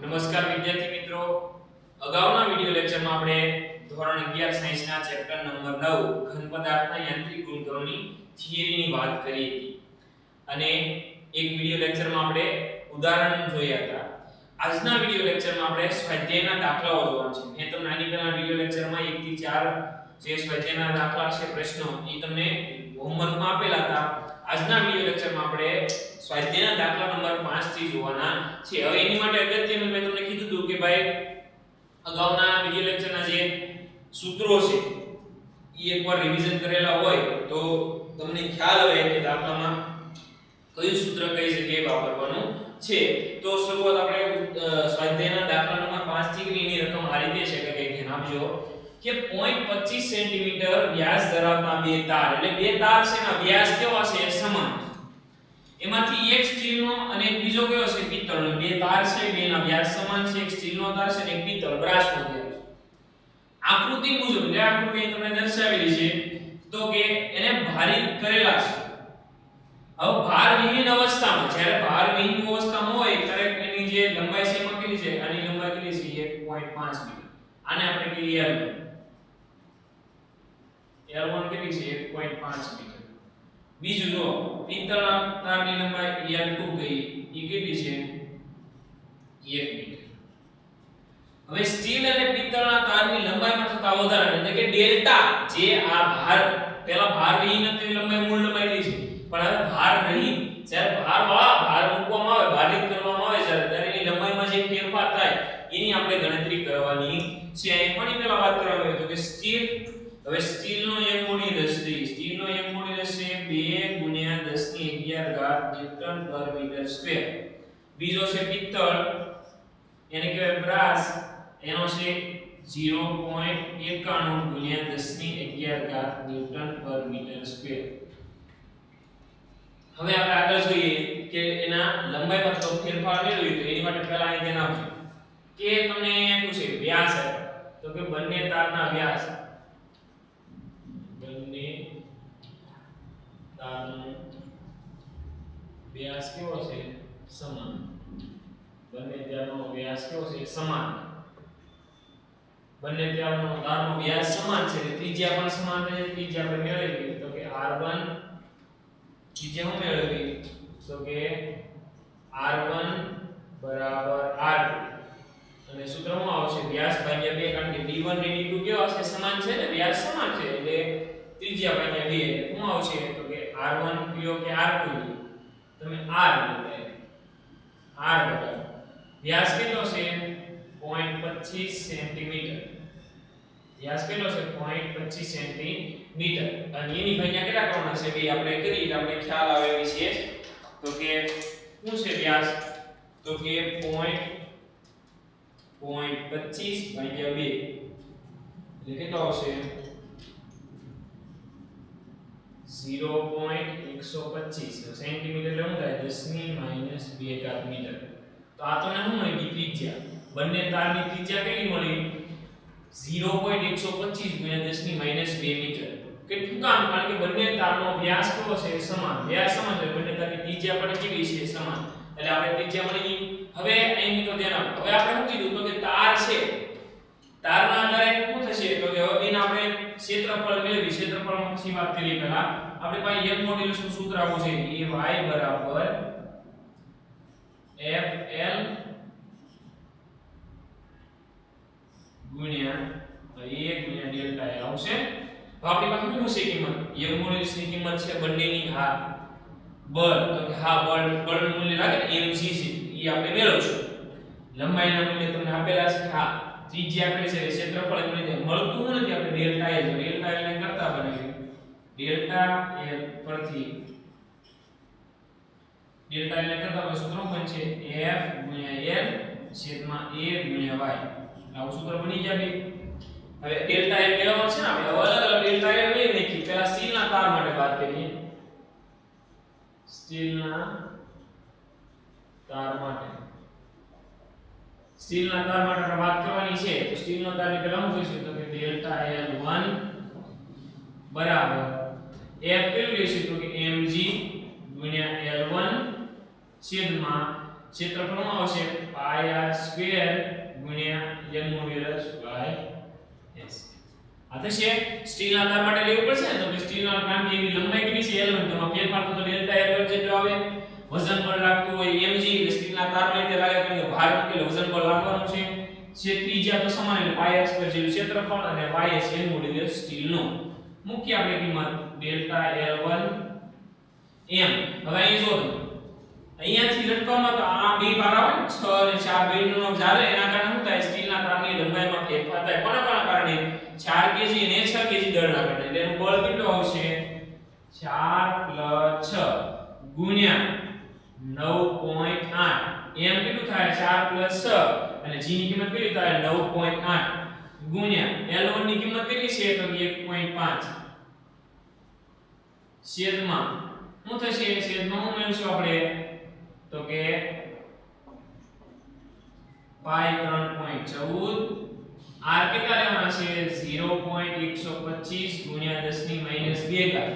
નમસ્કાર વિદ્યાર્થી મિત્રો, અગાઉના વિડિયો લેક્ચરમાં આપણે ધોરણ 11 સાયન્સના ચેપ્ટર નંબર 9 ઘન પદાર્થના યાંત્રિક ગુણધર્મોની થિયરીની વાત કરી હતી અને એક વિડિયો લેક્ચરમાં આપણે ઉદાહરણ જોયા હતા. આજના વિડિયો લેક્ચરમાં આપણે સ્વાધ્યાયના દાખલાઓ જોવાના છે. મેં તમને આની પહેલા વિડિયો લેક્ચરમાં 1 થી 4 જે સ્વાધ્યાયના દાખલા છે પ્રશ્નો એ તમને હોમવર્કમાં આપેલા હતા. આજના વિડિયો લેક્ચરમાં આપણે સ્વાધ્યાયના દાખલા નંબર 5 થી જોવાના છે. હવે એની માટે અગત્યનું મેં તમને કીધું હતું કે ભાઈ અગાઉના વિડિયો લેક્ચરના જે સૂત્રો છે એ એકવાર રિવિઝન કરેલા હોય તો તમને ખ્યાલ આવે કે દાખલામાં કયું સૂત્ર કઈ જગ્યાએ વાપરવાનું છે. તો શરૂઆત આપણે સ્વાધ્યાયના દાખલા નંબર 5 થી એની રકમ આ રીતે છે કે ધ્યાન આપજો કે 0.25 સેન્ટીમીટર વ્યાસ ધરાવતા બે તાર, એટલે બે તાર છે ના વ્યાસ કેવા છે સમાન, એમાંથી એક સ્ટીલનો અને એક બીજો કયો છે પિત્તળનો. બે તાર છે, બેના વ્યાસ સમાન છે, એક સ્ટીલનો તાર છે અને એક પિત્તળ બ્રાસનો તાર છે. આકૃતિ મુજબ જે આકૃતિ તમને દર્શાવેલી છે તો કે એને ભારિત કરેલા છે. હવે ભારવિહીન અવસ્થામાં, જ્યારે ભારવિહીન અવસ્થામાં હોય ત્યારે એની જે લંબાઈ છે એમાં કેટલી છે? આની લંબાઈ કેટલી છે? 1.5 મીટર. આને આપણે કહીએ L1 કેટલી છે? 1.5 મીટર. બીજું જો પિત્તળના તારની લંબાઈ L2 કહીએ, એ કેટલી છે? 1 મીટર. હવે સ્ટીલ અને પિત્તળના તારની લંબાઈમાં થતા વધારા એટલે કે ડેલ્ટા, જે આ ભાર પેલા ભાર વિહીન હતી લંબાઈ મૂળ લંબાઈ છે, પણ હવે ભાર રહિત જ્યારે ભાર મૂકવામાં આવે, ભારિત કરવામાં આવે ત્યારે એની લંબાઈમાં જે ફેરફાર થાય એની આપણે ગણતરી કરવાની છે. અહીં પણ પેલા વાત કરવાની હોય તો કે સ્ટીલ, હવે સ્ટીલનો એક મૂડી 10 સ્ટીલનો એક મૂડી રહેશે 2 × 10 ની 11 ન્યૂટન પર મીટર સ્ક્વેર. બીજો છે પિત્તળ, એને કહેવાય બ્રાસ, એનો છે 0.91 × 10 ની 11 ન્યૂટન પર મીટર સ્ક્વેર. હવે આપણે આગળ જોઈએ કે એના લંબાઈમાં તો ફેરફાર મેળવી તો એની માટે પહેલા અહીં ધ્યાન આપજો કે તમને અહીંયા પૂછે વ્યાસ તો કે બંને તારના વ્યાસ, બંને તારનો વ્યાસ કેવો છે? સમાન. બંને તારનો વ્યાસ કેવો છે? સમાન. બંને તારનો વ્યાસ સમાન છે, ત્રિજ્યા પણ સમાન છે. ત્રિજ્યા આપણે મેળવીએ તો કે r1, ત્રિજ્યા હું મેળવી તો કે r1 બરાબર r2 અને સૂત્ર શું આવશે? વ્યાસ ભાગ્યા 2, કારણ કે d1 અને d2 કેવા છે? સમાન છે ને, વ્યાસ સમાન છે એટલે ત્રિજ્યા ભાગ્યા 2 શું આવશે તો કે r1 લ્યો કે r2 લ્યો, તમે r લો, r બરાબર વ્યાસ કેટલો છે? 0.25 સેન્ટીમીટર. વ્યાસ કેટલો છે? 0.25 સેન્ટીમીટર. અને એની ભાગ્યા કેટલા કરવાના છે? બે આપણે કરીએ એટલે આપણે ખ્યાલ આવે એવી છે તો કે શું છે વ્યાસ તો કે 0.25 ભાગ્યા 2 એટલે કેટલો આવશે? 0.125 સેન્ટીમીટર એટલે શું થાય? 10 ની -2 ઘાત મીટર. તો આ તો ને શું મળી? ત્રિજ્યા. બંને તારની ત્રિજ્યા કેટલી મળી? 0.125 × 10 ની -2 મીટર. કેટલું કામ? કારણ કે બંને તારનો વ્યાસ કેવો છે? સમાન. વ્યાસ સમાન છે, બંને તારની ત્રિજ્યા પણ કેવી છે? સમાન. એટલે આપણે ત્રિજ્યા મળી. હવે અહીં તો ધ્યાન આપો. હવે આપણે શું કીધું તો કે તાર છે, તારના આધારે શું થશે તો કે હવે એને આપણે ક્ષેત્રફળ મેળવી. ક્ષેત્રફળની વાત કરીએ પહેલા આપણે પાસે એક મોડ્યુલસનું સૂત્ર આવું છે એ y બરાબર fl ગુણ્યા 1 ગુણ્યા ડેલ્ટા l આવશે. તો આપણી પાસે શું છે કિંમત? એક મોડ્યુલસની કિંમત છે બંનેની હા બળ, તો કે હા બળનું મૂલ્ય લાગે ને mg છે એ આપણે મેળવશું. લંબાઈના મૂલ્ય તમને આપેલા છે, હા ત્રિજ્યા આપેલી છે, ક્ષેત્રફળ મળી મળતું નથી. આપણે ડેલ્ટા l ને કરતા બનાવીએ. ડેલ્ટા l પરથી ડેલ્ટા l ને કરતા પછી સૂત્ર બનશે f ગુણ્યા l છેદમાં a ગુણ્યા y. આવું સૂત્ર બની ગયા. હવે ડેલ્ટા l મેળવવાનું છે ને આપણે અલગ અલગ ડેલ્ટા l લઈ નાખી. પહેલા સ્ટીલના તાર માટે વાત કરીએ. સ્ટીલના તાર માટે આપણે વાત કરવાની છે તો સ્ટીલના તારની પહેલા શું કહીશું તો કે ડેલ્ટા l1 બરાબર f કેટલું લેશું તો કે mg ગુણ્યા l1 છેદમાં ક્ષેત્રફળ આવશે પાઈ આર સ્ક્વેર ગુણ્યા n મોડ્યુલસ બાય s. આ થશે સ્ટીલના તાર માટે લેવું પડશે ને, તો કે સ્ટીલના કારણ કે એની લંબાઈ કેટલી છે L1, તો ફેરફાર તો ડેલ્ટા L1 જેટલો આવે. વજન પર લાગતું હોય mg, એટલે સ્ટીલના તારમાં રીતે લાગે કે ભાર મૂકે એટલે વજન પર લાગવાનું છે. ત્રિજ્યા તો સમાન એટલે પાઈ આર સ્ક્વેર જેવું ક્ષેત્રફળ અને ys n મોડ્યુલસ સ્ટીલનો. મુખ્ય આપણે કિંમત ડેલ્ટા L1 m. હવે અહીં જો અહીંયાથી લટકાવમાં તો આ બે ભાર આવે 6 અને 4 બેનો ચાલે, એના કારણે શું થાય સ્ટીલના તારની લંબાઈમાં ફેરફાર થાય. કોના કારણે 4 kg અને 6 kg દળના કારણે. એટલે એનું બળ કેટલું આવશે 4 + 6 ગુણ્યા 9.8. m કેટલું થાય 4 + 6 અને g ની કિંમત કેટલી થાય 9.8 ગુણ્યા L1 ની કિંમત કેટલી છે તો 1.5 છેદમાં શું થશે છેદમાં શું મેળવશું આપણે તો કે પાઈ 3.14 r કેટલા લેવાના છે 0.125 ગુણ્યા 10 ની -2 ઘાત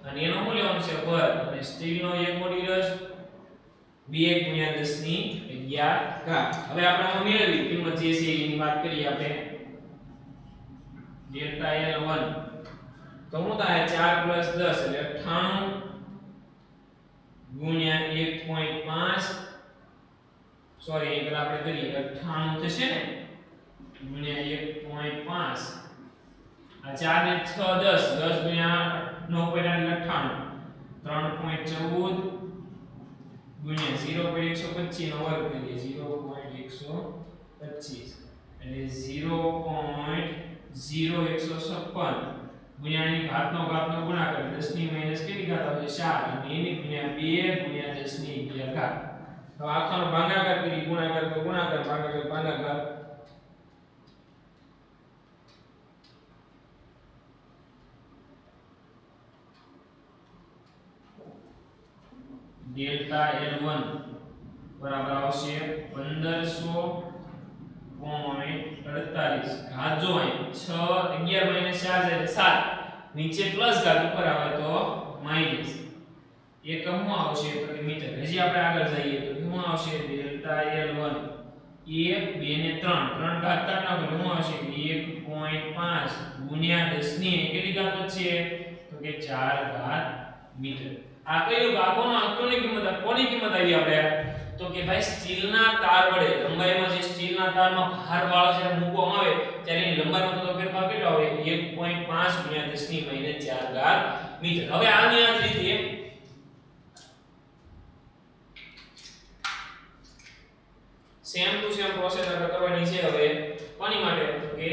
અને એનો શું લેવાનું છે પર અને સ્ટીલનો એક મોડ્યુલસ 2 ગુણ્યા 10 ની 11 ઘાત. હવે આપણે આ મેળવી કિંમત જે છે એની વાત કરીએ આપણે ડેલ્ટા L1 તો શું થાય 4 + 10 એટલે 98 ગુણ્યા 1.5 સોરી એક આપણે કરીએ 98 થશે ને ગુણ્યા 1.5 આ 4 ને 6 10 10 ગુણ્યા 9.98 3.14 ગુણ્યા 0.125 નો વર્ગ કરીએ 0.125 એટલે 0.0156 ગુણ્યા ની ઘાતનો ગુણાકાર 10 ની માઈનસ કેટલી ઘાત આવશે 4 અને એની ગુણ્યા 2 ગુણ્યા 10 ની 11 ઘાત. હવે આખાનો ભાગાકાર કરી ગુણાકાર તો ગુણાકાર ભાગાકાર ભાગાકાર ડેલ્ટા L1 બરાબર આવશે 1500.48 ઘાત જો અહીં 6 11 - 4 એટલે 7 નીચે પ્લસ ઘાત ઉપર આવે તો માઈનસ. એકમ શું આવશે તો કે મીટર. હજી આપણે આગળ જઈએ તો શું આવશે ડેલ્ટા L1 1 2 ને 3 3 ઘાત કાઢના તો શું આવશે 1.5 ગુણ્યા 10 ની કેટલી ઘાત છે તો કે 4 ઘાત મીટર. આ કયું ભાગોનો અંકોની કિંમત કોની કિંમત આવી આપણે તો કે ભાઈ સ્ટીલના તાર વડે લંબાઈમાં જે સ્ટીલના તારમાં ભાર વાળો છે મૂકવામાં આવે ત્યારે એની લંબાઈમાં થતો ફેરફાર કેટલો આવે 1.5 ગુણ્યા 10 ની -4 ઘાત મીટર. હવે આની આ જ રીતે સેમ ટુ સેમ પ્રોસેસ આપણે કરવાની છે. હવે કોની માટે તો કે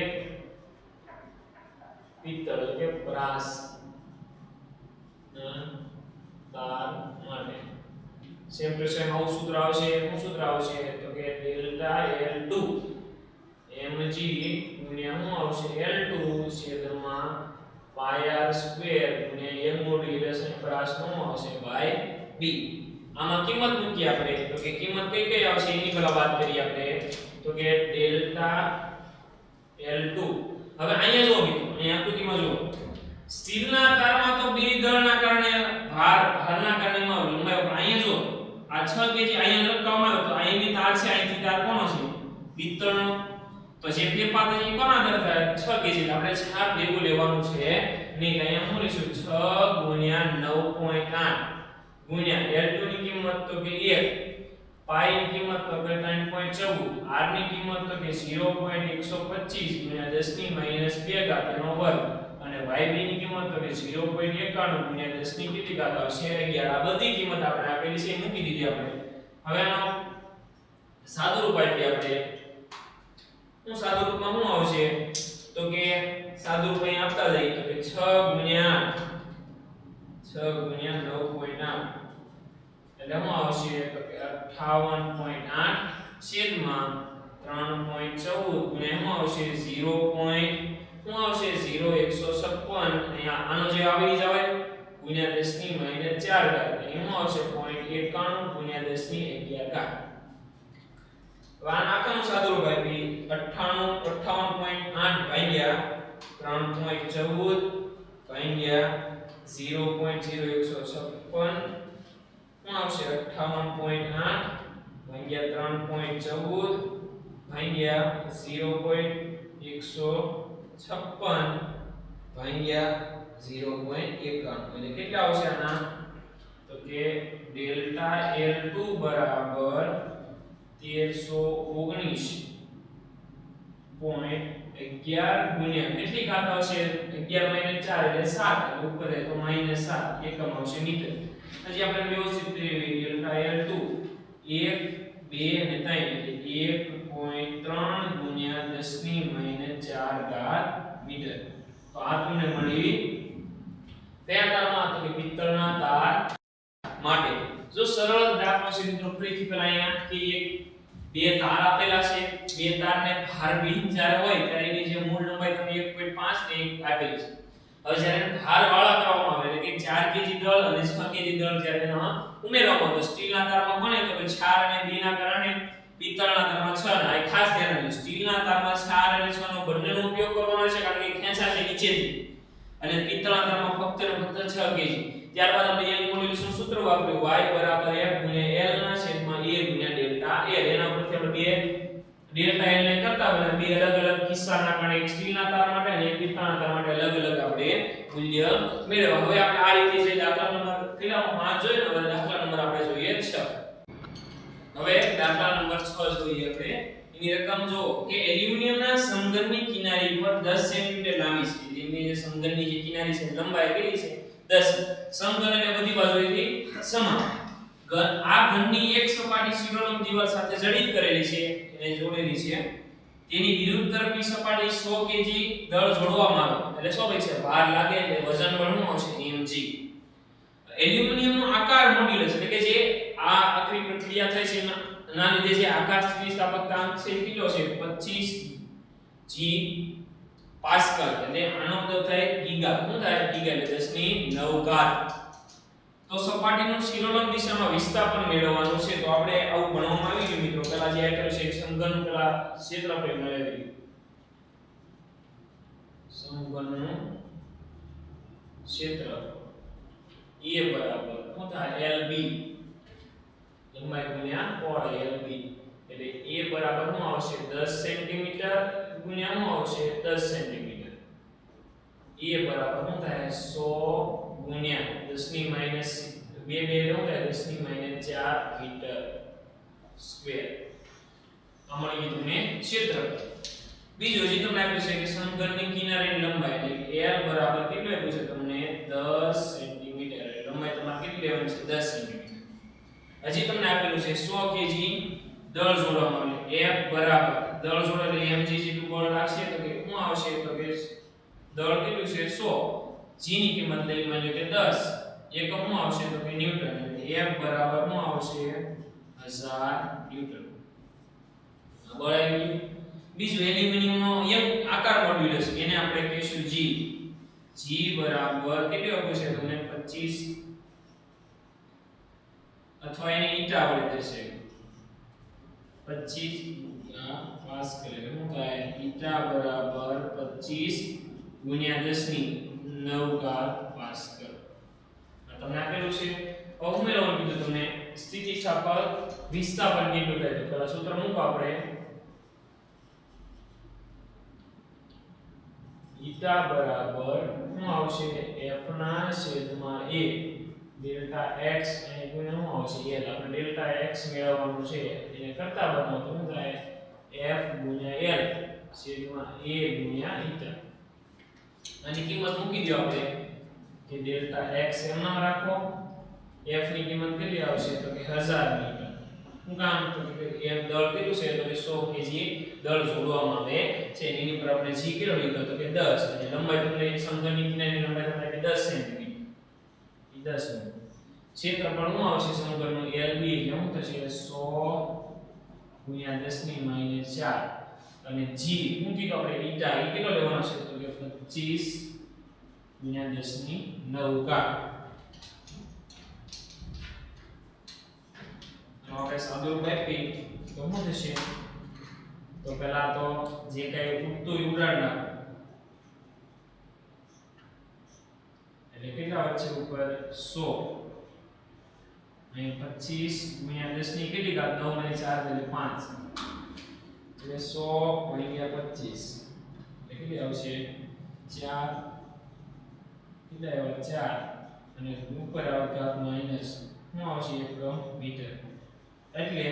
પિત્તળ કે બ્રાસ તાર માટે સેમ ટુ સેમ આવું સૂત્ર આવશે. શું સૂત્ર આવશે તો કે ડેલ્ટા L2 mg ગુણ્યા શું આવશે L2 છેદમાં પાઈ r સ્ક્વેર ગુણ્યા m મોડ્યુલસ અને બ્રાસનું આવશે બાય b. આમાં કિંમત મૂકી આપણે તો કે કિંમત કઈ કઈ આવશે એની પહેલા વાત કરીએ આપણે તો કે ડેલ્ટા L2. હવે અહીંયા જો મિત્રો અહીંયા આકૃતિમાં જો સ્ટીલના તારમાં તો બે દળના કારણે ભારના કારણે લંબાઈ અહીંયા જો આ 6 kg અહીંયા લટકાવવામાં આવ્યો તો અહીંની તાર છે અહીંથી તાર કોનો છે પિત્તળનો. તો જે ફેરફાર થાય એ કોના દર થાય 6 kg એટલે આપણે 4 ભેગું લેવાનું છે નહીં. અહીંયા શું લઈશું 6 ગુણ્યા 9.8 ગુણ્યા L2 ની કિંમત તો કે 1 પાઈ ની કિંમત તો કે 3.14 r ની કિંમત તો કે 0.125 ગુણ્યા 10 ની -2 ઘાત નો વર્ગ અને yb ની કિંમત તો કે 0.91 ગુણ્યા 10 ની કેટલી ઘાત આવશે 11. આ બધી કિંમત આપણે આપેલી છે મૂકી દીધી આપણે. હવે આનો સાદું રૂપ આપીએ આપણે. શું સાદું રૂપમાં શું આવશે તો કે સાદું રૂપ અહીં આપતા જઈએ તો કે 6 ગુણ્યા 9.8 એટલે શું આવશે તો કે 58.8 છેદમાં 3.14 ગુણ્યા શું આવશે 0. શું આવશે 0.156 અહીંયા આનો જે આવી જાવે ગુણ્યા 10 ની -4 ઘાત એટલે શું આવશે 0.91 ગુણ્યા 10 ની 11 ઘાત. હવે આ આખાનું સાદું રૂપ આપી 58.8 ભાગ્યા 3.14 ભાગ્યા 0.0156 શું આવશે 58.8 ભાગ્યા 3.14 ભાગ્યા 0.156 ભાગ્યા 0.51 એટલે કેટલા આવશે આના તો કે ડેલ્ટા L2 બરાબર 1319.11 ગુણ્યા કેટલી ઘાત આવશે 11 - 4 એટલે 7 એટલે ઉપર રહે તો -7 એકમ આવશે મીટર. હજી આપણે વ્યવસ્થિત ડેલ્ટા L2 1 2 અને 3 એટલે 1.3 ગુણ્યા 10 ની - 4 ઘાત મીટર. તો આ તમને મળી કયા તારમાં તો કે પિત્તળના તાર માટે. જો સરળ દાખલો છે મિત્રો ફરીથી પહેલા અહીંયા કે એક બે તાર આપેલા છે, બે તારને ભાર વિહીન જ્યારે હોય ત્યારે એની જે મૂળ લંબાઈ તમને 1.5 ને 1 આપેલી છે. હવે જ્યારે ભાર વાળા કરવામાં આવે એટલે કે 4 કેજી દળ અને 6 કેજી દળ જ્યારે એમાં ઉમેરવામાં આવે સ્ટીલના તારમાં બને તો કે 4 અને 2 ના કારણે પિત્તળના તારમાં 6 ને આ ખાસ ધ્યાન રાખજો સ્ટીલના તારમાં 4 અને 6 નો બંનેનો ઉપયોગ કરવાનો છે કારણ કે ખેંચાશે નીચેથી અને પિત્તળના તારમાં ફક્ત ને ફક્ત 6 કેજી. ત્યારબાદ આપણે યંગ મોડ્યુલસનું સૂત્ર વાપર્યું y બરાબર f ગુણ્યા l ના છેદમાં a ગુણ્યા ડેલ્ટા l. એના પરથી આપણે બે ડેલ્ટા l ને કરતા હોય બે અલગ અલગ કિસ્સાના કારણે એક સ્ટીલના તાર માટે અને એક પિત્તળના તાર માટે અલગ અલગ આપણે મૂલ્ય મેળવવા. હવે આપણે આ રીતે જે દાખલા નંબર કેટલામાં 5 જોઈએ ને હવે દાખલા નંબર આપણે જોઈએ 6. હવે દાખલા નંબર 6 જોઈએ આપણે. એની રકમ જો કે એલ્યુમિનિયમના સમઘનની કિનારી પર 10 સેન્ટીમીટર લાંબી છે. એની જે સમઘનની જે કિનારી છે લંબાઈ કેટલી છે 10. સમઘન એટલે બધી બાજુએથી સમાન. આ ઘનની એક સપાટી શિરોલંબ દિવાલ સાથે જડિત કરેલી છે એને જોડેલી છે. તેની વિરુદ્ધ તરફની સપાટી 100 કેજી દળ જોડવામાં આવે એટલે શું હોય છે ભાર લાગે એટલે વજન બળનું આવશે mg. એલ્યુમિનિયમનો આકાર મોડ્યુલસ એટલે કે જે આ આખરી પ્રક્રિયા થાય છે એના લીધે જે આકાર સ્થિતિસ્થાપકતાંક છે કેટલો છે 25 g પાસ્કલ એટલે આનો મતલબ થાય ગીગા. શું થાય ગીગા એટલે 10 ની 9 ઘાત. તો સપાટીનું શિરોલંબ દિશામાં વિસ્થાપન મેળવવાનું છે. તો આપણે આવું ભણવામાં આવી ગયું મિત્રો. પહેલા જે આપ્યું છે સમઘનનું પહેલા ક્ષેત્રફળ મેળવી સમઘનનું ક્ષેત્રફળ a બરાબર શું થાય lb લંબાઈ ગુણ્યા પહોળાઈ lb એટલે a બરાબર શું આવશે 10 સેન્ટીમીટર ગુણ્યા શું આવશે 10 સેન્ટીમીટર. a બરાબર શું થાય 100 ગુણ્યા 10 ની માઈનસ 2 શું થાય 10 ની માઈનસ 4 મીટર સ્ક્વેર. આ મળી ગયું તમને ક્ષેત્રફળ. બીજું હજી તમને આપ્યું છે કે સમઘનની કિનારીની લંબાઈ એટલે l બરાબર કેટલું આપ્યું છે તમને 10 સેન્ટીમીટર. લંબાઈ તમારે કેટલી લેવાની છે 10 સેન્ટીમીટર. હજી તમને આપેલું છે 100 કેજી દળ જોડવામાં આવે f બરાબર દળ જોડે એટલે mg જેટલું બળ લાગશે તો કે શું આવશે તો કે દળ કેટલું છે 100 g ની કિંમત લઈ માની કે 10 એકમ શું આવશે તો કે ન્યૂટન એટલે f બરાબર શું આવશે 1000 ન્યૂટન. બળ આવી ગયું. બીજું એલ્યુમિનિયમનો એક આકાર મોડ્યુલસ એને આપણે કહીશું g. g બરાબર કેટલું આપ્યું છે તમને 25 અથવા એને ઈટા વડે દર્શાવ્યું 25 પાસ્કલ એટલે શું થાય ઈટા બરાબર 25 ગુણ્યા 10 ની 9 ઘાત પાસ્કલ. તમને આપેલું છે. હવે ઉમેરવાનું કીધું તમને સ્થિતિસ્થાપક વિસ્થાપન કેટલું થાય તો પહેલા સૂત્ર મૂકો આપણે ઈટા બરાબર શું આવશે f ના છેદમાં a ડેલ્ટા x અને ગુણ્યા શું આવશે l. આપણે ડેલ્ટા x મેળવવાનું છે એને કરતા બદલો તો શું થાય f ગુણ્યા l છેદમાં a ગુણ્યા ઈટા. આની કિંમત મૂકી દો આપણે કે ડેલ્ટા x એમ નામ રાખો. f ની કિંમત કેટલી આવશે તો કે 1000 મીટર. શું કામ તો કે f દળ કેટલું છે તો કે 100 કેજી દળ જોડવામાં આવે છે. એની પર આપણે g કેટલો લીધો તો કે 10 અને લંબાઈ તમને સમઘનની કિનારીની લંબાઈ તમને કે 10 સેન્ટીમીટર. 10 મીટર. ક્ષેત્રફળ શું આવશે સમઘનનું lb એટલે શું થશે 100 ગુણ્યા 10 ની માઈનસ 4 અને g શું કીધું આપણે ઈટા એ કેટલો લેવાનો છે તો કે 25 ગુણ્યા 10 ની 9 ઘાત. આપણે સાદું આપી તો શું થશે તો પહેલા તો જે કઈ ઉડતું ઉડાડ નાખો એટલે કેટલા વચ્ચે ઉપર 100 અહીં 25 ગુણ્યા 10 ની કેટલી ઘાત 9 અને 4 એટલે 5 એટલે 100 ભાગ્યા 25 એટલે કેટલી આવશે 4 કેટલા આવ્યા 4 અને ઉપર આવે ઘાત માઈનસ શું આવશે 1 મીટર એટલે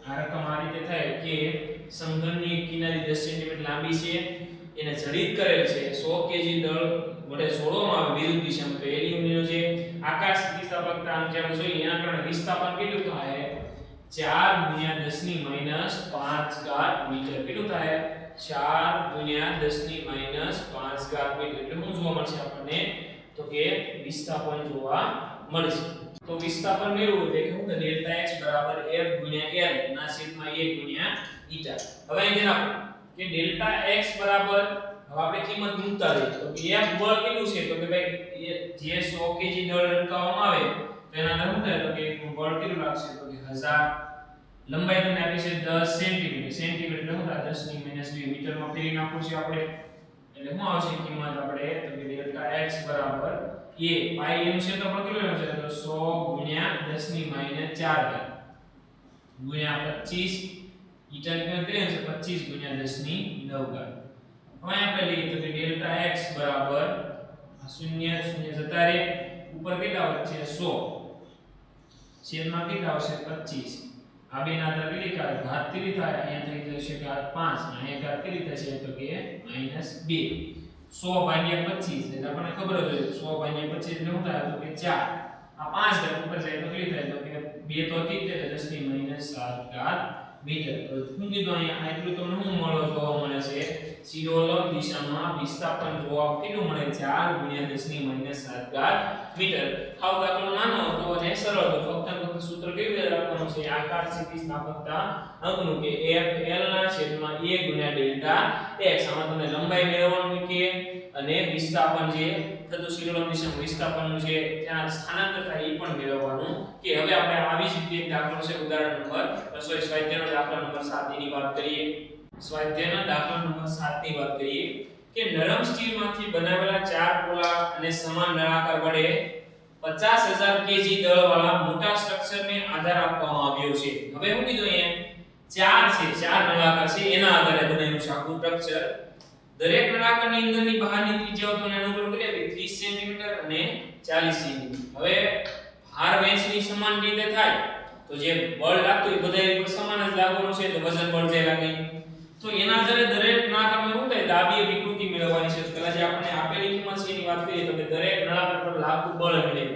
આ રકમ આ રીતે થાય કે સમઘનની એક કિનારી 10 સેન્ટીમીટર લાંબી છે એને જડિત કરેલ છે 100 કેજી દળ વડે છોડવામાં આવે વિરુદ્ધ દિશામાં તો એલ્યુમિનિયમ જે આકાશ સ્થિતિસ્થાપકતા આમ જેમ જોઈએ એના કારણે વિસ્થાપન કેટલું થાય 4 ગુણ્યા 10 ની માઈનસ 5 ઘાત મીટર કેટલું થાય 4 ગુણ્યા 10 ની માઈનસ 5 ઘાત મીટર એટલે શું જોવા મળશે આપણને તો કે વિસ્થાપન જોવા મળશે તો વિસ્થાપન મેળવવું એટલે કે શું કે ડેલ્ટા x બરાબર f ગુણ્યા l ના છેદમાં 1 ગુણ્યા ઈટા હવે અહીં ધ્યાન આપો કે ડેલ્ટા x બરાબર હવે આપણે કિંમત મૂકતા રહીએ તો f બળ કેટલું છે તો કે ભાઈ જે 100 કેજી દળ લટકાવવામાં આવે તો એના અંદર શું થાય તો કે બળ કેટલું લાગશે તો કે 1000 લંબાઈ તમને આપી છે 10 સેન્ટીમીટર સેન્ટીમીટર એટલે શું થાય 10 ની માઈનસ 2 મીટરમાં ફેરવી નાખવું છે આપણે એટલે શું આવશે કિંમત આપણે તો કે ડેલ્ટા x બરાબર a પાઈ એનું ક્ષેત્રફળ કેટલું છે તો 100 ગુણ્યા 10 ની માઈનસ 4 ઘાત ગુણ્યા 25 ઈટા કિંમત કેટલી છે 25 ગુણ્યા 10 ની 9 ઘાત હવે આપણે લઈએ તો કે ડેલ્ટા x બરાબર 0 0 જતા રહે ઉપર કેટલા વધશે 100 છેદમાં કેટલા આવશે 25 આ બે ના અંદર કેટલી થાય ઘાત કેટલી થાય અહીંયા થઈ જશે ઘાત 5 અહીંયા ઘાત કેટલી થશે તો કે -2 100 ભાગ્યા 25 એટલે આપણને ખબર જ હોય 100 ભાગ્યા 25 એટલે શું થાય તો કે 4 આ 5 ઘાત ઉપર જાય તો કેટલી થાય તો કે 2 તો ઠીક છે 10 ની -7 ઘાત મીટર તો શું કીધું અહીંયા એટલું તમને શું જોવા મળે છે સિરોલમ દિશામાં વિસ્થાપન જોવા કેટલું મળે 4 ગુણ્યા 10 ની -7 ઘાત મીટર આવ દાખલો નાનો હતો અને સરળ હતો ફક્ત સૂત્ર કેવી રીતે રાખવાનું છે આકાર સ્થિતિસ્થાપકતા અંકનું કે f l ના છેદમાં 1 ગુણ્યા ડેલ્ટા x આમાં તમને લંબાઈ મેળવવાનું કે અને વિસ્થાપન જે થતું સિરોલમ દિશામાં વિસ્થાપનનું છે ત્યાં સ્થાનાંતર થાય એ પણ મેળવવાનું કે હવે આપણે આવી જ રીતે એક દાખલો છે ઉદાહરણ નંબર સ્વાધ્યાયનો દાખલા નંબર 7 ની વાત કરીએ સ્વાધ્યાયના દાખલા નંબર 7 ની વાત કરીએ કે નરમ સ્ટીલમાંથી બનાવેલા ચાર પોલા અને સમાન નળાકાર વડે 50000 કેજી દળવાળા મોટા સ્ટ્રક્ચરને આધાર આપવામાં આવ્યો છે હવે હું કીધું અહીંયા ચાર નળાકાર છે એના આધારે બનેલું છે આખું સ્ટ્રક્ચર દરેક નળાકારની અંદરની બહારની ત્રિજ્યાઓ તમને અનુકૂળ કરી આપી 30 સેન્ટીમીટર અને 40 સેન્ટીમીટર હવે ભાર વહેંચણી સમાન રીતે થાય તો જે બળ લાગતું એ બધા ઉપર સમાન જ લાગવાનું છે તો વજન બળ જે લાગે તો એના આધારે દરેક નળાકારમાં શું થાય દાબીય વિકૃતિ મેળવવાની છે પહેલા જે આપણે આપેલી કિંમત છે એની વાત કરીએ તો કે દરેક નળાકાર પર લાગતું બળ મેળવીએ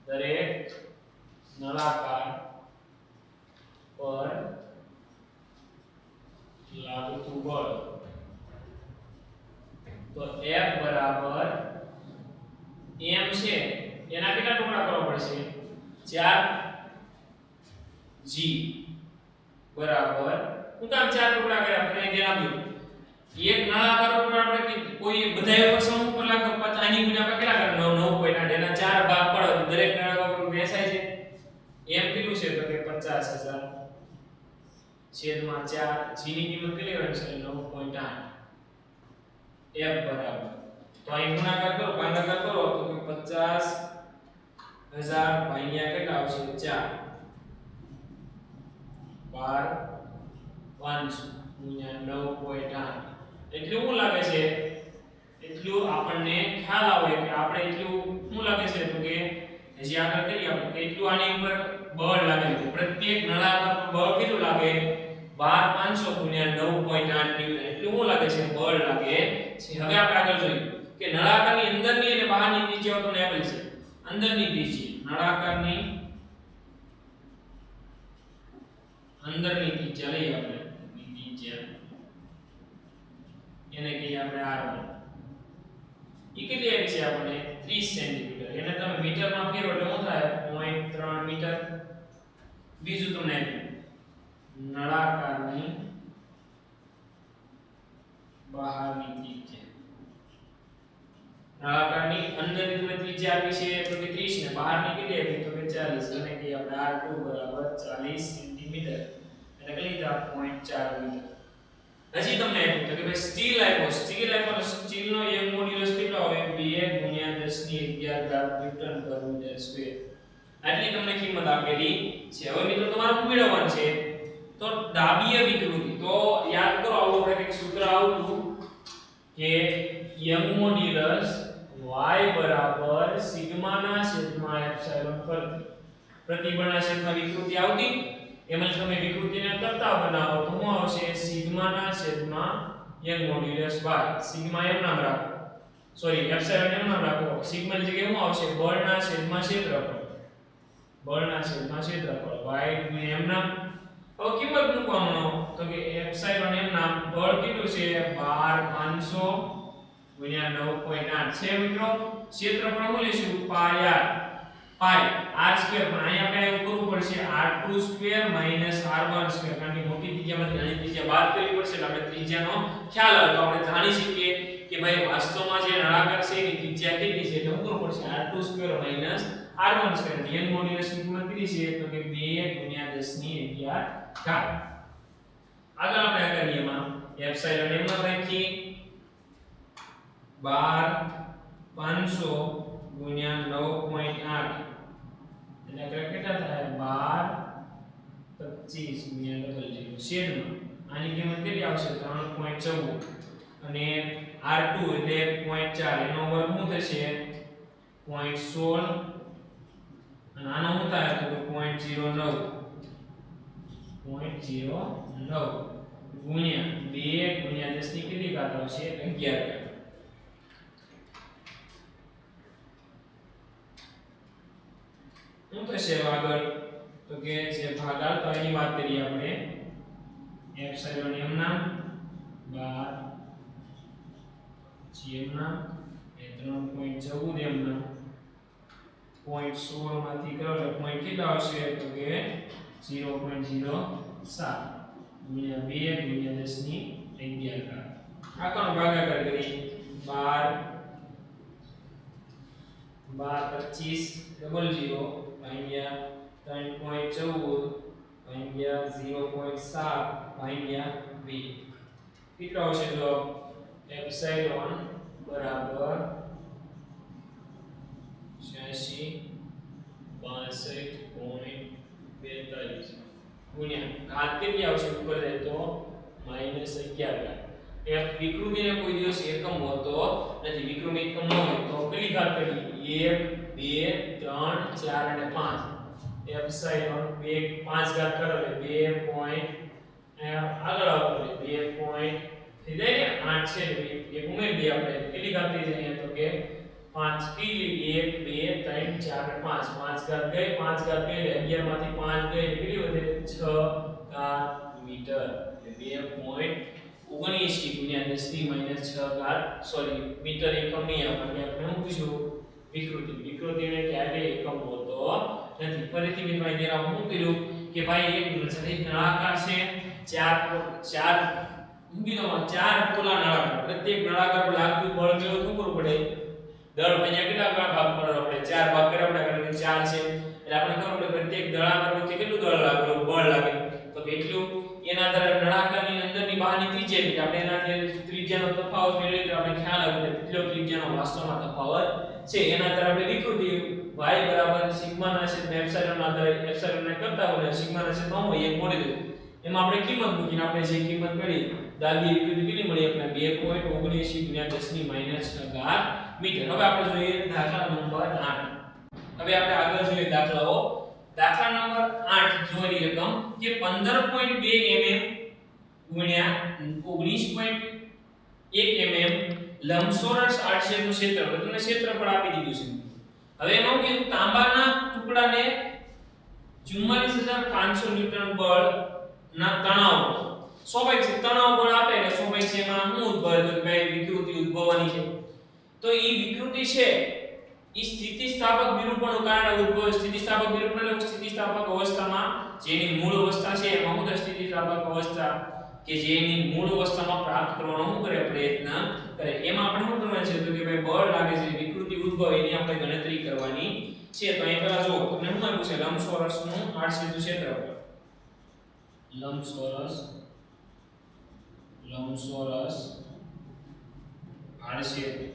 દરેક નળાકાર પર લાગતું બળ તો F બરાબર m છે એના કેટલા ટુકડા કરવા પડશે 4 g બરાબર હું કામ 4 ટુકડા કર્યા આપણે ધ્યાન આપજો એક નળાકાર ઉપર આપણે કોઈ બધા ઉપર સમૂહ પર લાગે 50 આની ગુણ્યા આપણે કેટલા કરે 9.8 એના 4 ભાગ પડે દરેક નળાકાર ઉપર વહેંચાય છે m કેટલું છે તો કે 50000 છેદમાં 4 g ની કિંમત કેટલી આવે છે 9.8 f બરાબર તો અહીં ગુણાકાર કરો ભાગાકાર કરો તો કે 50000 ભાગ્યા કેટલા આવશે 4 12 500 ગુણ્યા 9.8 એટલું શું લાગે છે એટલું આપણને ખ્યાલ આવે કે આપણે એટલું શું લાગે છે તો કે જે આગળ કરીએ આપણે કે એટલું આની ઉપર બળ લાગે છે પ્રત્યેક નળાકાર પર બળ કેટલું લાગે 12500 ગુણ્યા 9.8 ન્યૂટન એટલું શું લાગે છે બળ લાગે છે હવે આપણે આગળ જોઈએ કે નળાકારની અંદરની અને બહારની ત્રિજ્યાઓ તમને આપેલ છે અંદરની ત્રિજ્યા નળાકારની અંદરની ત્રિજ્યા લઈએ આપણે ત્રિજ્યા એને કહીએ આપણે r1 ઈ કેટલી આવી છે આપણે 30 સેન્ટીમીટર એને તમે મીટરમાં ફેરવો એટલે શું થાય 0.3 મીટર બીજું તમને નળાકારની બહારની ત્રિજ્યા નળાકારની અંદરની તમે ત્રિજ્યા આપી છે તો કે 30 ને બહારની કેટલી આપી તો કે 40 અને કે આપણે r2 બરાબર 40 સેન્ટીમીટર એટલે કેટલી થાય 0.4 મીટર હજી તમને આપ્યું તો કે ભાઈ સ્ટીલ આપ્યો સ્ટીલનો એક મોડ્યુલસ કેટલો આવે 2 × 10 ની 11 ઘાત ન્યૂટન પર મીટર સ્ક્વેર આટલી તમને કિંમત આપેલી છે. હવે મિત્રો તમારે મેળવવાનું છે તો દાબીય વિકૃતિ. તો યાદ કરો આવું આપણે એક સૂત્ર આવતું કે યંગ મોડ્યુલસ y બરાબર સિગ્મા ના છેદમાં એપ્સિલોન પ્રતિબળના છેદમાં વિકૃતિ આવતી. એમાં તમે વિકૃતિને કરતા બનાવો તો શું આવશે? સિગ્મા ના છેદમાં યંગ મોડ્યુલસ y. સિગ્મા એમ નામ રાખો, સોરી એપ્સિલોન એમ નામ રાખો. સિગ્મા ની જગ્યાએ શું આવશે? બળના છેદમાં ક્ષેત્રફળ. બળના છેદમાં ક્ષેત્રફળ y એમ નામ. હવે કિંમત મૂકવાનો તો કે એપ્સિલોન એમ નામ બળ કેટલું છે? 12500 ગુણ્યા 9.8 છે મિત્રો. ક્ષેત્રફળ શું લેશું? પાઈ r. પાઈ r સ્ક્વેર, પણ અહીંયા આપણે એવું કરવું પડશે r2 સ્ક્વેર r1 સ્ક્વેર, કારણ કે મોટી ત્રિજ્યામાંથી નાની ત્રિજ્યા બાદ કરવી પડશે એટલે આપણે ત્રિજ્યાનો ખ્યાલ આવે તો આપણે જાણી શકીએ કે ભાઈ વાસ્તવમાં જે નળાકાર છે એની ત્રિજ્યા કેટલી છે. એટલે શું કરવું પડશે? r2 square r1 square. Young મોડ્યુલસની કિંમત કેટલી છે? તો કે 2 ગુણ્યા 10 ની 11 ઘાત. આગળ આપણે આ કરીએ એમાં એપ્સિલોન એમ નામ રાખીએ 12500 ગુણ્યા 9.8 એટલે કેટલા થાય? 1225 ગુણ્યા 00 છેદમાં આની કિંમત કેટલી આવશે? 3.14 અને r2 એટલે 0.4 એનો વર્ગ શું થશે? 0.16 અને આનો શું થાય? તો 0.09 ગુણ્યા 2 ગુણ્યા 10 ની કેટલી ઘાત આવશે? 11 ઘાત. શું થશે આગળ? તો કે જે ભાગાકાર તો એની વાત કરીએ આપણે. એપ્સિલોન એમ નામ 12 એમ નામ એ 3.14 એમ નામ 0.16 માંથી કરો એટલે પોઈન્ટ કેટલા આવશે? તો કે 0.07 ગુણ્યા 2 ગુણ્યા 10 ની 11 ઘાત. આ કોનો ભાગાકાર કરીએ? 12 ભાગ્યા 3.14 ભાગ્યા 0.7 ભાગ્યા 2 કેટલો આવશે? તો એપ્સિલોન બરાબર 86.62 ગુણ્યા ઘાત કેટલી આવશે? ઉપર જાય તો -11 ઘાત. એક વિકૃતિને કોઈ દિવસ એકમ હોતો નથી. વિકૃતિ એકમ ન હોય તો કેટલી ઘાત કરી? 1 2 3 4 અને 5. એપ્સિલોન 2 5 ઘાત કરો એટલે 2 પોઈન્ટ આગળ આવતો રહે 2 પોઈન્ટ થઈ જાય ને 8 છે એટલે એક ઉમેરી દઈએ આપણે. કેટલી ઘાત થઈ જાય? તો કે 5 કેટલી? 1 2 3 4 5 5 ઘાત ગઈ. 5 ઘાત ગઈ એટલે 11 માંથી 5 ગઈ એટલે કેટલી વધે? 6 ઘાત મીટર. એટલે 2.79 ગુણ્યા 10 ની -6 ઘાત, સોરી મીટર એકમ નહીં આપણે શું પૂછ્યું? વિકૃતિ. વિકૃતિને ક્યારેય એકમ હોતો નથી. ફરીથી મિત્રો અહીંયા હું કર્યું કે ભાઈ એક નળાકાર છે, ચાર પોલા નળાકાર. પ્રત્યેક નળાકાર પર લાગતું બળ કેવું શું કરવું પડે? દળ અહીંયા કેટલા ભાગ પર આપણે 4 ભાગ કર્યા આપણે, કારણ કે 4 છે એટલે આપણે ખબર પડે પ્રત્યેક નળાકાર વચ્ચે કેટલું દળ લાગે, બળ લાગે. તો કેટલું? એના આધારે નળાકારની અંદરની બહારની ત્રિજ્યા એટલે આપણે એના ત્રિજ્યાનો તફાવત મેળવીએ તો આપણે ખ્યાલ આવે કે કેટલો ત્રિજ્યાનો વાસ્તવમાં તફાવત છે. એના આધારે આપણે વિકૃતિ y બરાબર સિગ્મા ના છેદમાં એપ્સિલોન ના આધારે એપ્સિલોન ને કરતા હોય સિગ્મા ના છેદમાં હોય એક મોડી દે. એમાં આપણે કિંમત મૂકીને આપણે જે કિંમત મળી દાબી વિકૃતિ કેટલી મળી? આપણે 2.79 ગુણ્યા 10 ની -6 ઘાત મીટર. હવે આપણે જોઈએ દાખલા નંબર 8. હવે આપણે આગળ જોઈએ દાખલાઓ. દાખલા નંબર 8 જોવાની રકમ કે 15.2 mm ગુણ્યા 19.1 mm લંબચોરસ 800 નું ક્ષેત્રફળ. તમને ક્ષેત્રફળ આપી દીધું છે. હવે એમાં કીધું તાંબાના ટુકડાને 44500 ન્યૂટન બળ ના તણાવ. સ્વાભાવિક છે તણાવ બળ આપે એટલે સ્વાભાવિક છે એમાં શું ઉદ્ભવે? તો ભાઈ વિકૃતિ ઉદ્ભવવાની છે. તો ઈ વિકૃતિ છે ઈ સ્થિતિસ્થાપક વિરૂપણનું કારણે ઉદ્ભવે. સ્થિતિસ્થાપક વિરૂપણ એટલે સ્થિતિસ્થાપક અવસ્થામાં જેની મૂળ અવસ્થા છે એમાં શું સ્થિતિસ્થાપક અવસ્થા કે જેની મૂળ અવસ્થામાં પ્રાપ્ત કરવાનો શું કરે? પ્રયત્ન કરે. એમાં આપણે શું કરવાનું છે? તો કે ભાઈ બળ લાગે છે, વિકૃતિ ઉદ્ભવે એની આપણે ગણતરી કરવાની છે. તો અહીં પહેલા જો તમને શું આપ્યું છે? લંબચોરસનું 800 નું ક્ષેત્રફળ. લંબચોરસ 800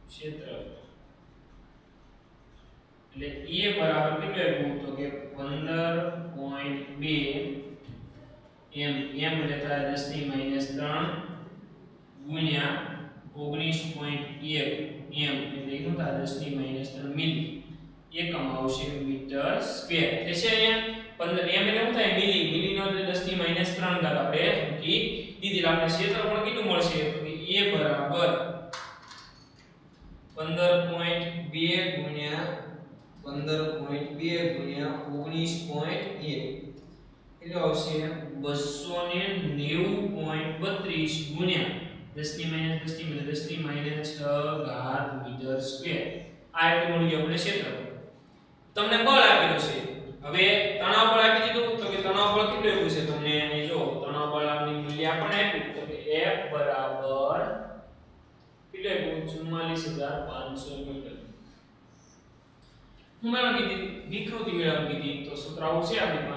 ક્ષેત્ર એટલે a બરાબર કેટલું આવ્યું તો કે 15.2 એમ એટલે થાય 10 ની -3 ગુણ્યા 19.1 એમ એટલે શું થાય 10 ની -3 મિલી એકમ આવશે મીટર સ્ક્વેર તે છે અહીંયા 15 એમ એટલે શું થાય મિલી મિલી નો એટલે 10 ની -3 ઘાત આપણે મૂકી દીધી આપણે ક્ષેત્રફળ કેટલું મળશે તો કે a બરાબર 15.2 ગુણ્યા 19.1 એટલે આવશે 290.32 ગુણ્યા 10 ની -6 ઘાત મીટર સ્ક્વેર આ એટલું મળી ગયું આપણે ક્ષેત્રફળ તમને બળ આપેલું છે હવે તણાવ બળ આપી દીધું તો કે તણાવ બળ કેટલું આવ્યું છે તમને અહીં જો તણાવ બળ આપની મૂલ્ય આપણને આપ્યું તો કે F બરાબર કેટલું આવ્યું 44500 ન્યૂટન હું મેળવી દીધી વિકૃતિ મેળવી દીધી તો સૂત્ર આવું છે આપણી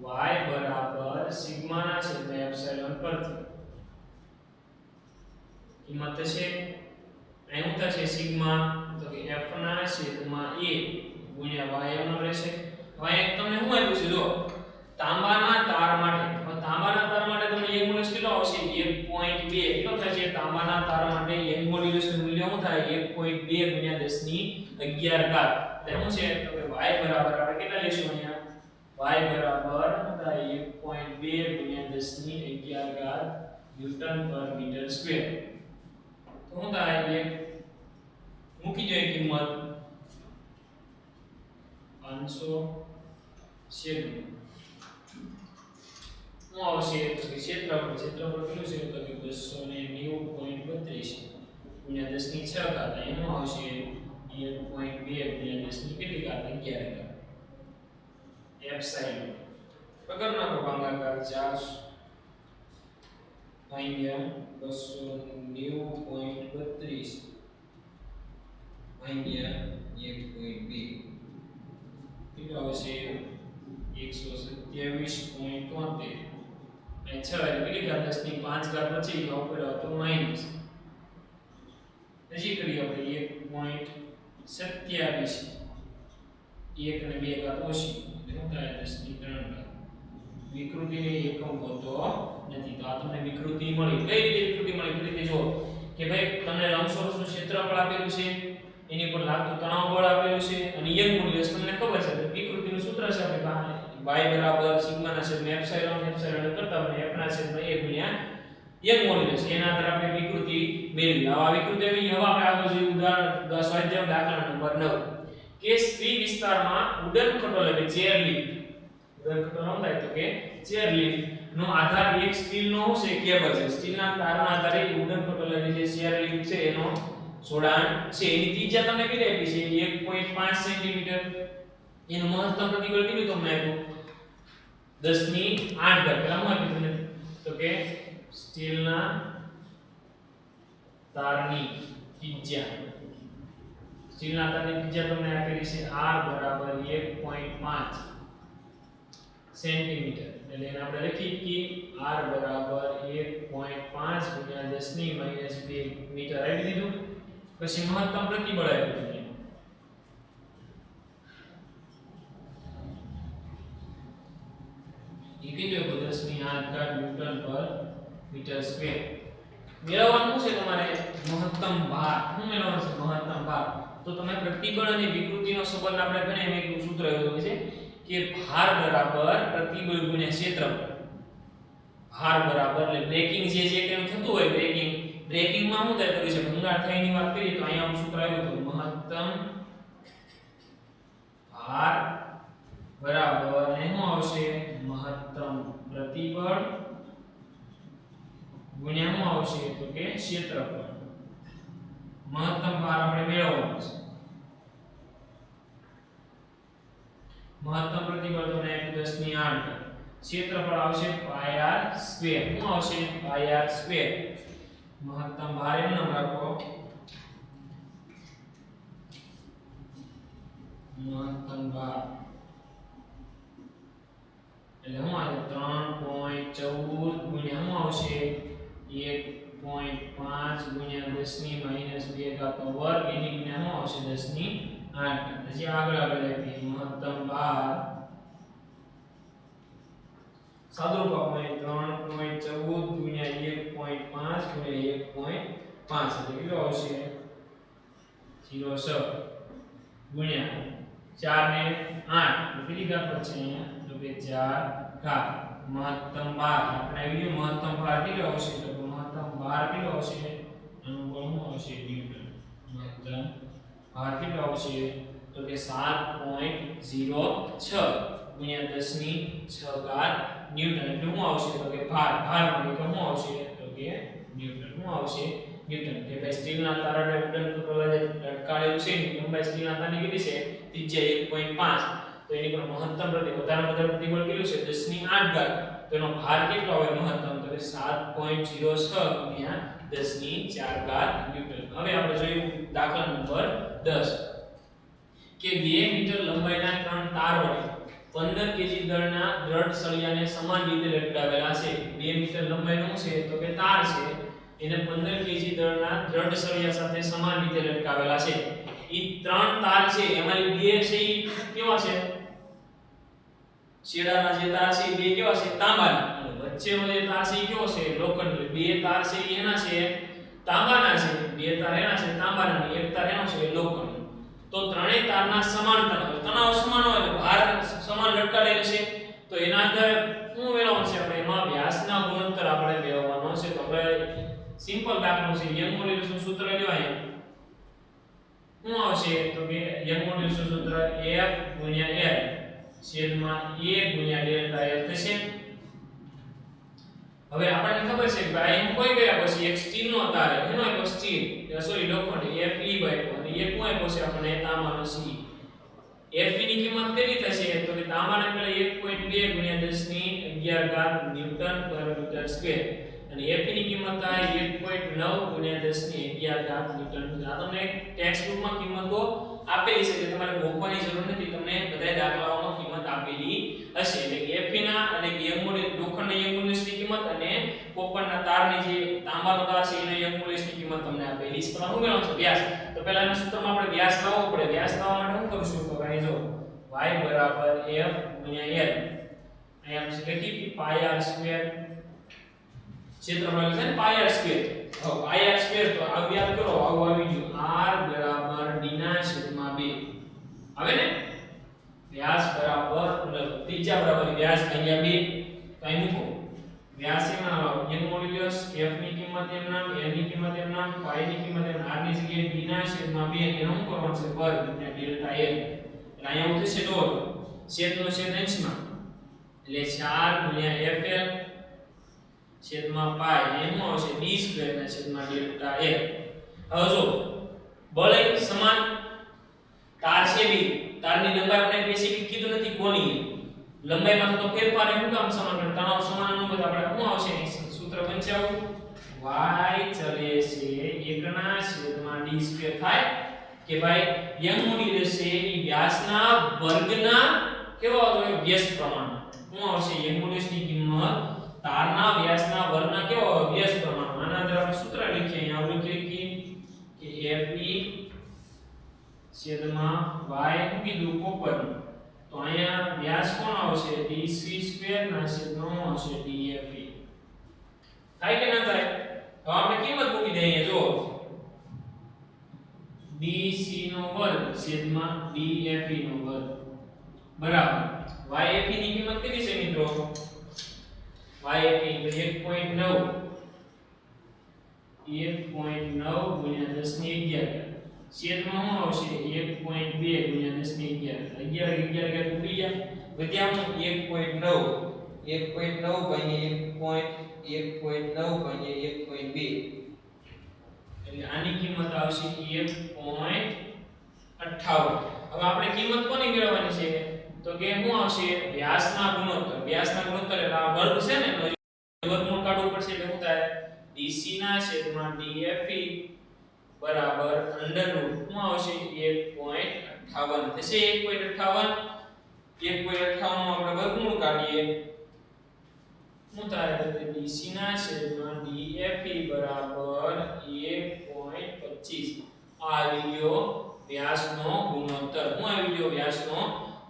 પાસે y બરાબર સિગ્મા ના છેદમાં એપ્સિલોન પરથી કિંમત છે અહીં શું થશે સિગ્મા તો કે f ના છેદમાં a ગુણ્યા y નો રહેશે હવે તમને શું આપ્યું છે જો તાંબાના તાર માટે તમને યંગ મોડ્યુલસ કેટલો આવશે 1.2 કેટલો થાય છે તાંબાના તાર માટે યંગ મોડ્યુલસનું મૂલ્ય શું થાય 1.2 ગુણ્યા 10 ની 11 ઘાત એટલે શું છે તો કે y બરાબર આપણે કેટલા લેશું અહીંયા y બરાબર શું થાય 1.2 ગુણ્યા 10 ની 11 ઘાત ન્યૂટન પર મીટર સ્ક્વેર તો શું થાય એક મૂકી જોઈએ કિંમત 500 છેદમાં શું આવશે તો કે ક્ષેત્રફળ કેટલું છે તો કે 290.32 ગુણ્યા 10 ની 6 ઘાત એનું આવશે 1.2 ગુણ્યા 10 ની કેટલી ઘાત 11 ઘાત એપ્સિલોન પકડ નાખો ભાગાકાર 4 ભાગ્યા 290.32 ભાગ્યા 1.2 કેટલું આવશે 127.73 અને 6 એટલે કેટલી ઘાત 10 ની 5 ઘાત બચી ગયો ઉપર તો માઈનસ હજી કરી આપણે 1.27 1 અને 2 ઘાત ઓછી એટલે શું થાય 10 ની 3 ઘાત વિકૃતિને એકમ હોતો નથી તો આ તમને વિકૃતિ મળી કઈ રીતે વિકૃતિ મળી કઈ રીતે જો કે ભાઈ તમને લંબચોરસનું ક્ષેત્રફળ આપેલું છે એની પર લાગતું તણાવ બળ આપેલું છે અને યંગ મોડ્યુલસ તમને ખબર છે વિકૃતિનું સૂત્ર છે આપણી પાસે y બરાબર સિગ્મા ના છેદમાં એપ્સિલોન કરતા આપણે f ના છેદમાં a ગુણ્યા યંગ મોડ્યુલસ એના આધારે આપણે વિકૃતિ મેળવી આવા વિકૃતિ એવી હવે આપણે આગળ જોઈએ ઉદાહરણ સ્વાધ્યાય દાખલા નંબર 9 કે સ્ત્રી વિસ્તારમાં ઉડન ખટોલ એટલે ચેર લિફ્ટ ઉડન ખટોલ શું થાય તો કે ચેર લિફ્ટ નો આધાર એક સ્ટીલનો છે કેબલ છે સ્ટીલના તારના આધારે ઉડન ખટોલ એટલે જે ચેર લિફ્ટ છે એનો જોડાણ છે એની ત્રિજ્યા તમને કેટલી આપી છે 1.5 સેન્ટીમીટર એનું મહત્તમ પ્રતિબળ કેટલું તમને આપ્યું 10 ની 8 ઘાત પેલા શું આપ્યું તમને તો કે સ્ટીલના તારની ત્રિજ્યા તમને આપેલી છે r બરાબર 1.5 સેન્ટીમીટર એટલે એને આપણે લખી કે r બરાબર 1.5 ગુણ્યા 10 ની -2 મીટર આવી દીધું પછી મહત્તમ પ્રતિબળ આપ્યું એ કેટલું 10 ની 8 ઘાત ન્યૂટન પર મીટર સ્ક્વેર મેળવવાનું છે તમારે મહત્તમ ભાર શું મેળવવાનું છે મહત્તમ ભાર તો તમે પ્રતિબળ અને વિકૃતિનો સંબંધ આપણે ગણે એક સૂત્ર એવું છે કે ભાર બરાબર પ્રતિબળ ગુણ્યા ક્ષેત્રફળ ભાર બરાબર એટલે બ્રેકિંગ જે કેમ થતું હોય બ્રેકિંગ માં શું થાય તો છે ભંગાર થઈની વાત કરીએ તો અહીંયા સૂત્ર આવ્યું તો મહત્તમ ભાર બરાબર અને શું આવશે મહત્તમ પ્રતિબળ ગુણ્યા શું આવશે તો કે ક્ષેત્રફળ મહત્તમ ભાર આપણે મેળવવાનો છે મહત્તમ પ્રતિબળ તો 10 ની 8 ક્ષેત્રફળ આવશે પાઈ r સ્ક્વેર શું આવશે પાઈ r સ્ક્વેર મહત્તમ ભાર એનું નામ રાખો મહત્તમ ભાર એટલે શું આવે 3.14 ગુણ્યા શું આવશે 1.5 ગુણ્યા 10 ની -2 ઘાત વર્ગ એની ગુણ્યા શું આવશે 10 ની 8 પછી આગળ લખીએ મહત્તમ ભાર સાદુરૂપ આપણે 3.14 ગુણ્યા 1.5 ગુણ્યા 1.5 એટલે કેટલો આવશે 0.6 ગુણ્યા 4 ને 8 કેટલી ઘાત પડશે અહીંયા તો કે 4 ઘાત મહત્તમ ભાર આપણે આવી ગયો મહત્તમ ભાર કેટલો આવશે તો મહત્તમ ભાર કેટલો આવશે આનું બળ આવશે ન્યૂટન મહત્તમ ભાર કેટલો આવશે તો કે 7.06 ગુણ્યા 10 ની 6 ઘાત ન્યૂટન એટલે શું આવશે તો કે ભાર એટલે શું આવશે તો કે ન્યૂટન શું આવશે ન્યૂટન કે ભાઈ સ્ટીલના તારાને ઉડ્ડયન કરવા લટકાવેલું છે લંબાઈ સ્ટીલના તારની કેટલી છે ત્રિજ્યા 1.5 તો એની પર મહત્તમ વધારે પ્રતિબળ કેટલું છે 10 ની 8 ઘાત તો એનો ભાર કેટલો આવે મહત્તમ તો કે 7.06 ગુણ્યા 10 ની 4 ઘાત ન્યૂટન હવે આપણે જોઈએ દાખલા નંબર 10 કે 2 મીટર લંબાઈના 3 તાર વડે 15 કેજી દળના દ્રઢ સળિયાને સમાન રીતે લટકાવેલા છે 2 મીટર લંબાઈનું છે તો કે તાર છે એને 15 કેજી દળના દ્રઢ સળિયા સાથે સમાન રીતે લટકાવેલા છે ઈ 3 તાર છે એમાંથી 2 છે ઈ કેવા છે છેડાના જે તાર છે બે કેવા છે તાંબાના અને વચ્ચેનો જે તાર છે ઈ કેવો છે લોખંડનો બે તાર છે ઈ એના છે તાંબાના છે બે તાર એના છે તાંબાના અને એક તાર એનો છે લોખંડનો તો ત્રણેય તારના સમાન તણાવ સમાન હોય એટલે ભાર સમાન લટકાવેલો છે તો એના આધારે શું મેળવવાનું છે આપણે એમાં વ્યાસના ગુણોત્તર આપણે મેળવવાનો છે તો આપણે સિમ્પલ દાખલો છે યંગ મોડ્યુલસનું સૂત્ર લેવાય શું આવશે તો કે યંગ મોડ્યુલસનું સૂત્ર F ગુણ્યા L છેદમાં A ગુણ્યા ડેલ્ટા L થશે હવે આપણને ખબર છે કે ભાઈ એમ કોઈ ગયા પછી એક સ્ટીલનો તાર એનો એક સ્ટીલ સોરી લોખંડ Fe બાય અને એક કોઈ પછી આપણે તાંબાનો C Fe ની કિંમત કેટલી થશે તો કે તાંબાના પેલા 1.2 ગુણ્યા 10 ની 11 ઘાત ન્યૂટન પર મીટર સ્ક્વેર અને Fe ની કિંમત થાય 1.9 ગુણ્યા 10 ની 11 ઘાત ન્યૂટન આ તમને ટેક્સ્ટ બુકમાં કિંમતો આપેલી છે તમારે ગોખવાની જરૂર નથી તમને બધા દાખલાઓમાં કિંમત આપેલી હશે એટલે કે Fe ના અને યંગ મોડ્યુલસ લોખંડના યંગ મોડ્યુલસની કિંમત અને કોપરના તારની જે તાંબાનો તાર છે એના યંગ મોડ્યુલસની કિંમત તમને આપેલી છે પણ શું કરવાનું છે વ્યાસ તો પહેલા એના સૂત્રમાં આપણે વ્યાસ લાવવો પડે વ્યાસ લાવવા માટે શું કરશું તો ભાઈ જો y બરાબર f ગુણ્યા l અહીંયા છે કે પાઈ r સ્ક્વેર ક્ષેત્રફળ છે ને પાઈ r સ્ક્વેર હવે પાઈ r સ્ક્વેર તો આ યાદ કરો આવું આવી ગયું r બરાબર d ના છેદમાં 2 હવે ને વ્યાસ બરાબર ત્રિજ્યા બરાબર વ્યાસ અહીંયા 2 તો અહીં મૂકો વ્યાસ એમાં આવો યંગ મોડ્યુલસ f ની કિંમત એમ નામ l ની કિંમત એમ નામ પાઈ ની કિંમત એમ r ની જગ્યાએ d ના છેદમાં 2 એનો શું કરવાનું છે વર્ગ એટલે ડેલ્ટા l એટલે અહીંયા ઉઠશે તો છેદનો છેદ અંશમાં એટલે 4 ગુણ્યા fl છેદમાં પાઈ એનું આવશે d સ્ક્વેર ના છેદમાં ડેલ્ટા l હવે જો બળ સમાન તાર છે બી તારની લંબાઈ આપણે સ્પેસિફિક કીધું નથી કોની લંબાઈમાં તો ફેરફાર એ શું કામ સમાન કરે તણાવ સમાન અનુમત આપણે શું આવશે સૂત્ર પંચાવું y ચલે છે 1 ના છેદમાં d સ્ક્વેર થાય કે ભાઈ યંગ મોડ્યુલસ છે એ વ્યાસના વર્ગના કેવો આવશે વ્યસ્ત પ્રમાણ શું આવશે યંગ મોડ્યુલસની કિંમત તારના વ્યાસના વર્ગના કેવો વ્યસ્ત પ્રમાણ આના આધારે આપણે સૂત્ર લખીએ અહીંયા આપણે લખીએ કે Fe છેદમાં y શું કીધું કોપરનું તો અહીંયા વ્યાસ કોણ આવશે dc² ના છેદમાં આવશે dfe થાય કે ના થાય તો આપણે કિંમત મૂકી દઈએ જો dc નો વર્ગ છેદમાં dfe નો વર્ગ બરાબર yfe ની કિંમત કેટલી છે મિત્રો yfe તો 1.9 ગુણ્યા 10 ની 11 છેદમાં શું આવશે 1.2 ગુણ્યા 10 ની 11 11 કે ઉડી ગયા વધ્યામાં 1.9 ભાગ્યા 1.2 એટલે આની કિંમત આવશે 1.58 હવે આપણે કિંમત કોની મેળવવાની છે તો કે શું આવશે વ્યાસના ગુણોત્તર એટલે આ વર્ગ છે ને વર્ગમૂળ કાઢવું પડશે એટલે શું થાય dc ના છેદમાં dfe બરાબર અંડરરૂટ શું આવશે 1.58 થશે 1.58 માં આપણે વર્ગમૂળ કાઢીએ શું થાય તો dc ના છેદમાં dfe બરાબર 1.25 આ આવી ગયો વ્યાસનો ગુણોત્તર ગુણોત્તર. હું આવી ગયો વ્યાસનો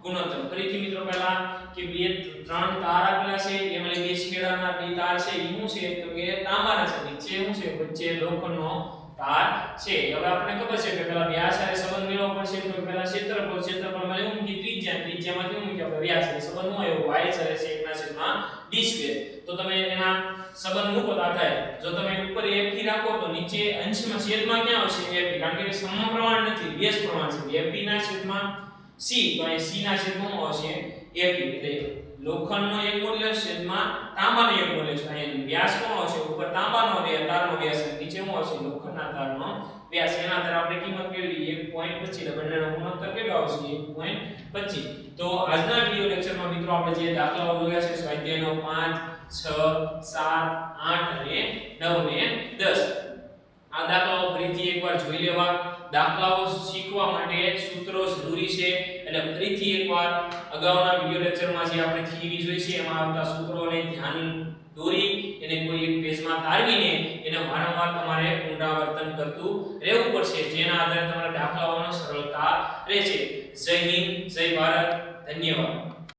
ગુણોત્તર. ફરીથી મિત્રો પહેલા કે બે ત્રણ તાર આપેલા છે, એમાં બે છેડાના બે તાર છે, એ શું છે તો કે તાંબાના છે. નીચે શું છે? વચ્ચે લોખંડનો તાર છે. હવે આપણને ખબર છે કે પહેલા વ્યાસ સાથે સંબંધ મેળવવો પડશે, તો પહેલા ક્ષેત્રફળ માં એવું મૂકી ત્રિજ્યામાંથી શું મૂકી આપણે વ્યાસ એટલે સંબંધ શું આવ્યો? y છે 1/d². તો તમે એના સંબંધ મૂકો તો આ થાય. જો તમે ઉપર f રાખો તો નીચે અંશમાં છેદમાં ક્યાં આવશે? f, કારણ કે સમપ્રમાણ નથી, વ્યસ્ત પ્રમાણ છે. f ના છેદમાં c, તો અહીં c ના છેદમાં આવશે f. એટલે લોખંડનો એક મૂલ્ય છેદમાં તાંબાનો એક મૂલ્ય છે. અહીં વ્યાસ કોણ આવશે? ઉપર તાંબાનો તારનો વ્યાસ, નીચે શું આવશે? લોખંડના તારનો વ્યાસ. એના આધારે આપણે કિંમત કેળવી 1.25 એટલે બંનેનો ગુણોત્તર કેટલો આવશે? 1.25. તો આજના વિડિયો લેક્ચરમાં મિત્રો આપણે જે દાખલાઓ જોયા છે સ્વાધ્યાયનો 5, 6, 7, 8 અને 9 ને 10, આ દાખલાઓ ફરીથી એકવાર જોઈ લેવા. દાખલાઓ શીખવા માટે સૂત્રો જરૂરી છે, એટલે ફરીથી એકવાર અગાઉના વિડિયો લેક્ચરમાં જે આપણે થિયરી જોઈ છે એમાં આવતા સૂત્રોને ધ્યાન દોરી એને કોઈ એક પેજમાં તારવીને એને વારંવાર તમારે પુનરાવર્તન કરતું રહેવું પડશે, જેના આધારે તમારા દાખલાઓનો સરળતા રહેશે. જય હિન્દ, જય ભારત, ધન્યવાદ.